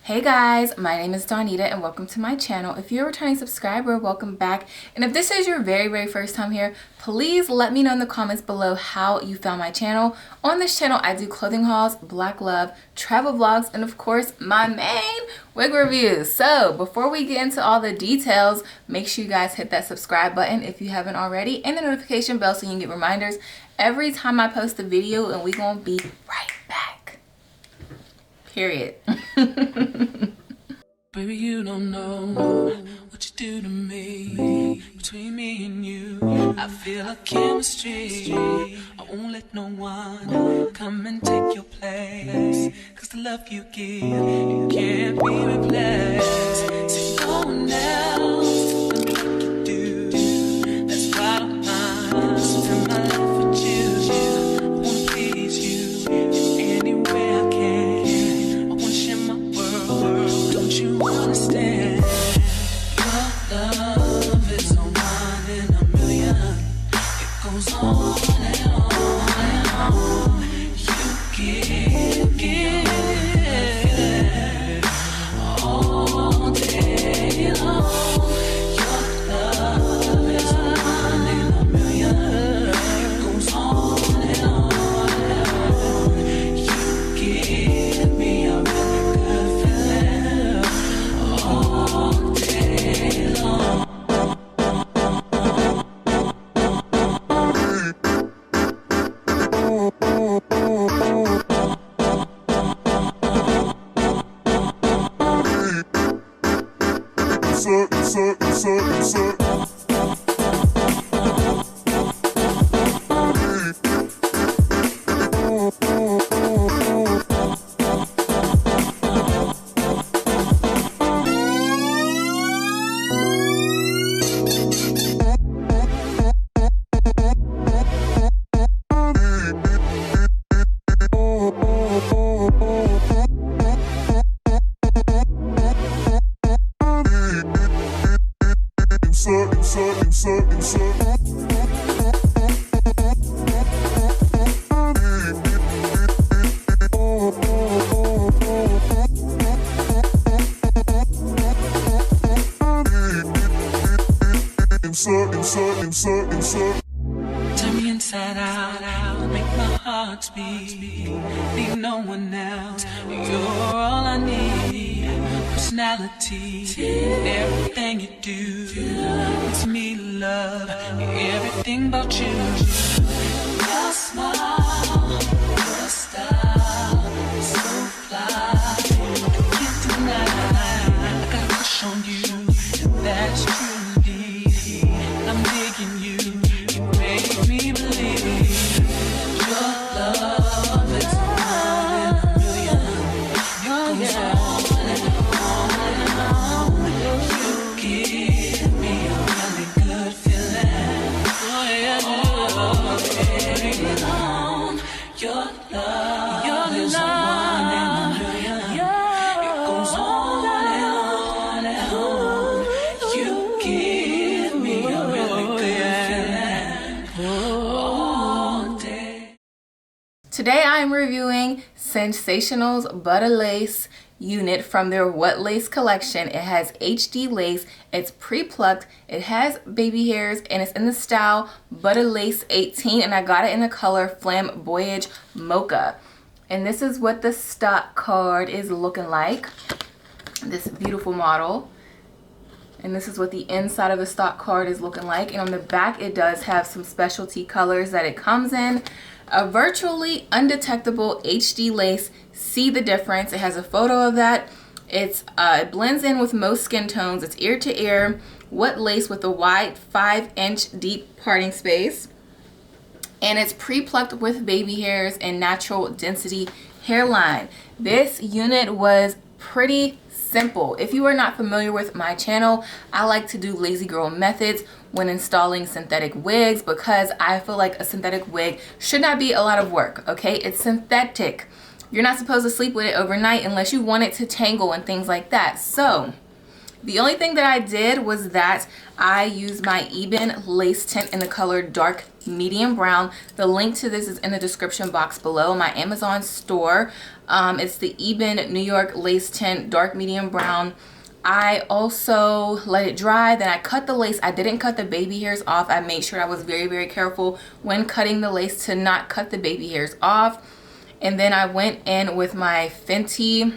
Hey guys, my name is Donita and welcome to my channel. If you're a returning subscriber, welcome back. And if this is your very first time here, please let me know in the comments below how you found my channel. On this channel, I do clothing hauls, black love, travel vlogs, and of course, my main wig reviews. So before we get into all the details, make sure you guys hit that subscribe button if you haven't already and the notification bell so you can get reminders every time I post a video, and we're gonna be right back. Period. Baby, you don't know what you do to me. Between me and you, I feel a chemistry. I won't let no one come and take your place. Cause the love you give, it can't be replaced. See, no one else can do like you do. That's why I don't mind spending my life with you. I wanna please you in any way I can. You understand? Your love is a one in a million. It goes on and on and on. You give all day long. Your love is a one in a million. It goes on and on and on. You give me a really good feeling. All day long. Turn me inside out, make my heart speak. Need no one else, you're all I need. Personality, everything you do, it's me love, everything about you. Your smile, your style, so fly, I can't deny. I got a crush on you, that's true. I'm digging you, you make me believe. Your love is one in a million. It goes on and on and on. You give me a really good feeling. Oh yeah, your love is one in a million. It goes on and on and on. You give me a Today I'm reviewing Sensationnel's Butta lace unit from their What Lace collection. It has HD lace, it's pre-plucked, it has baby hairs, and it's in the style Butta Lace 18, and I got it in the color FLAMBOYAGE Mocha. And this is what the stock card is looking like. This beautiful model. And this is what the inside of the stock card is looking like. And on the back, it does have some specialty colors that it comes in. A virtually undetectable HD lace. See the difference. It has a photo of that. It blends in with most skin tones. It's ear to ear. What lace with a wide 5-inch deep parting space. And it's pre-plucked with baby hairs and natural density hairline. This unit was pretty simple. If you are not familiar with my channel, I like to do lazy girl methods when installing synthetic wigs because I feel like a synthetic wig should not be a lot of work, okay? It's synthetic. You're not supposed to sleep with it overnight unless you want it to tangle and things like that. So the only thing that I did was that I used my Ebin lace tint in the color Dark medium brown. The link to this is in the description box below. My Amazon store. It's the Eben New York Lace Tint Dark Medium Brown. I also let it dry, then I cut the lace. I didn't cut the baby hairs off. I made sure I was very, very careful when cutting the lace to not cut the baby hairs off. And then I went in with my Fenty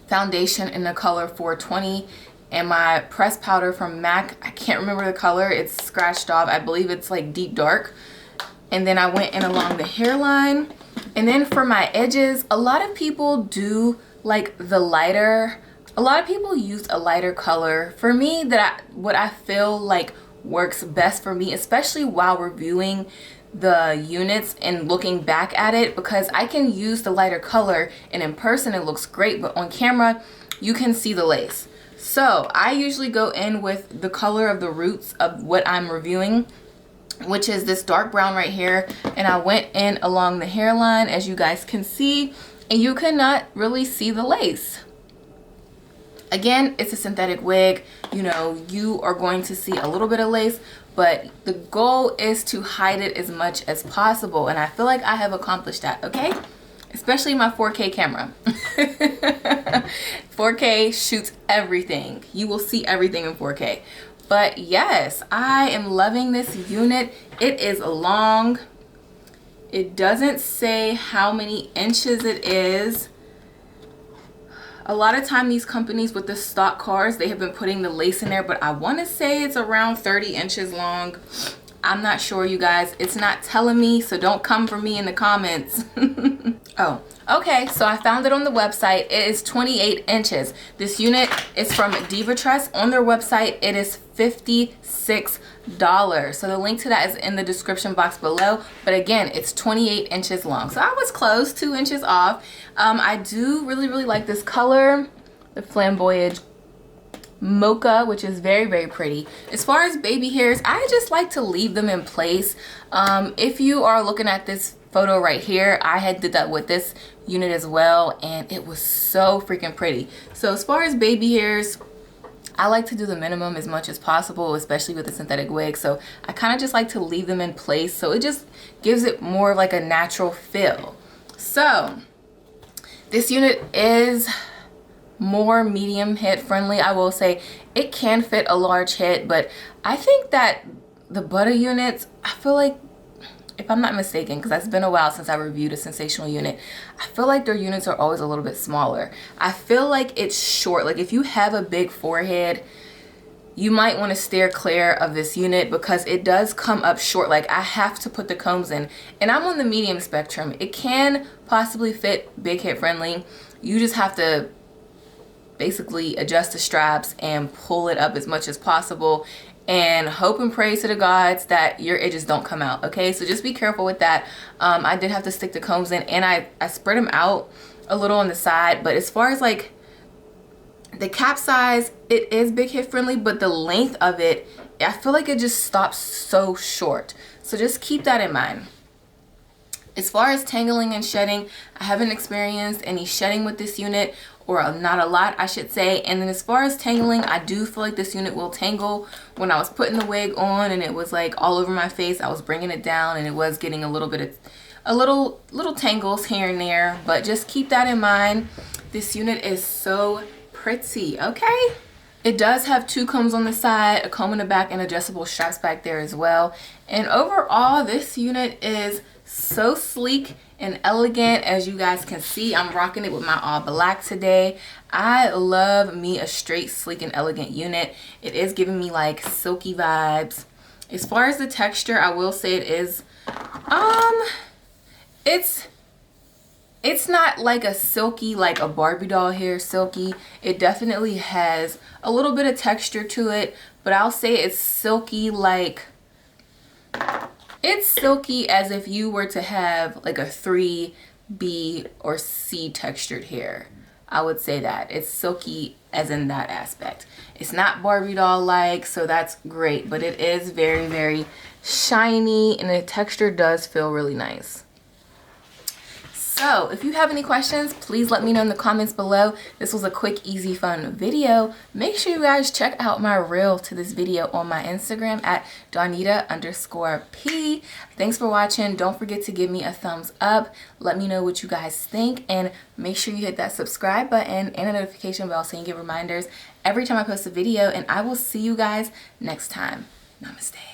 foundation in the color 420 and my pressed powder from MAC. I can't remember the color. It's scratched off. I believe it's like deep dark. And then I went in along the hairline. And then for my edges, a lot of people do like the lighter. A lot of people use a lighter color. For me, what I feel like works best for me, especially while reviewing the units and looking back at it, because I can use the lighter color and in person it looks great, but on camera you can see the lace. So I usually go in with the color of the roots of what I'm reviewing, which is this dark brown right here, and I went in along the hairline, as you guys can see, and you cannot really see the lace. Again, it's a synthetic wig. You know, you are going to see a little bit of lace, but the goal is to hide it as much as possible. And I feel like I have accomplished that, okay? Especially my 4K camera. 4K shoots everything. You will see everything in 4K. But yes, I am loving this unit. It is long. It doesn't say how many inches it is. A lot of time these companies with the stock cars, they have been putting the lace in there, but I want to say it's around 30 inches long. I'm not sure, you guys. It's not telling me, so don't come for me in the comments. Oh, okay, so I found it on the website. It is 28 inches. This unit is from Divas. On their website, it is $56. So the link to that is in the description box below. But again, it's 28 inches long. So I was close, 2 inches off. I do really, really like this color, the FLAMBOYAGE Mocha, which is very, very pretty. As far as baby hairs, I just like to leave them in place. If you are looking at this photo right here, I had did that with this unit as well, and it was so freaking pretty. So as far as baby hairs, I like to do the minimum as much as possible, especially with the synthetic wig. So I kind of just like to leave them in place, so it just gives it more of like a natural feel. So this unit is more medium head friendly. I will say it can fit a large head, but I think that the Butta units, I feel like, if I'm not mistaken, because it's been a while since I reviewed a Sensational unit, I feel like their units are always a little bit smaller. I feel like it's short. Like if you have a big forehead, you might want to steer clear of this unit because it does come up short. Like I have to put the combs in, and I'm on the medium spectrum. It can possibly fit big head friendly. You just have to basically adjust the straps and pull it up as much as possible and hope and pray to the gods that your edges don't come out, okay? So just be careful with that. I did have to stick the combs in, and I spread them out a little on the side. But as far as like the cap size, it is big head friendly, but the length of it, I feel like it just stops so short. So just keep that in mind. As far as tangling and shedding, I haven't experienced any shedding with this unit, or not a lot, I should say. And then as far as tangling, I do feel like this unit will tangle. When I was putting the wig on and it was like all over my face, I was bringing it down and it was getting a little bit of little tangles here and there. But just keep that in mind. This unit is so pretty, okay? It does have two combs on the side, a comb in the back, and adjustable straps back there as well. And overall, this unit is so sleek and elegant. As you guys can see, I'm rocking it with my all black today. I love me a straight, sleek, and elegant unit. It is giving me like silky vibes. As far as the texture, I will say it is it's not like a silky, like a Barbie doll hair silky. It definitely has a little bit of texture to it, but I'll say it's silky, like it's silky as if you were to have like a 3B or C textured hair. I would say that it's silky as in that aspect. It's not Barbie doll like, so that's great, but it is very, very shiny, and the texture does feel really nice. So if you have any questions, please let me know in the comments below. This was a quick, easy, fun video. Make sure you guys check out my reel to this video on my Instagram at Dawnita_P. Thanks for watching. Don't forget to give me a thumbs up. Let me know what you guys think, and make sure you hit that subscribe button and the notification bell so you get reminders every time I post a video, and I will see you guys next time. Namaste.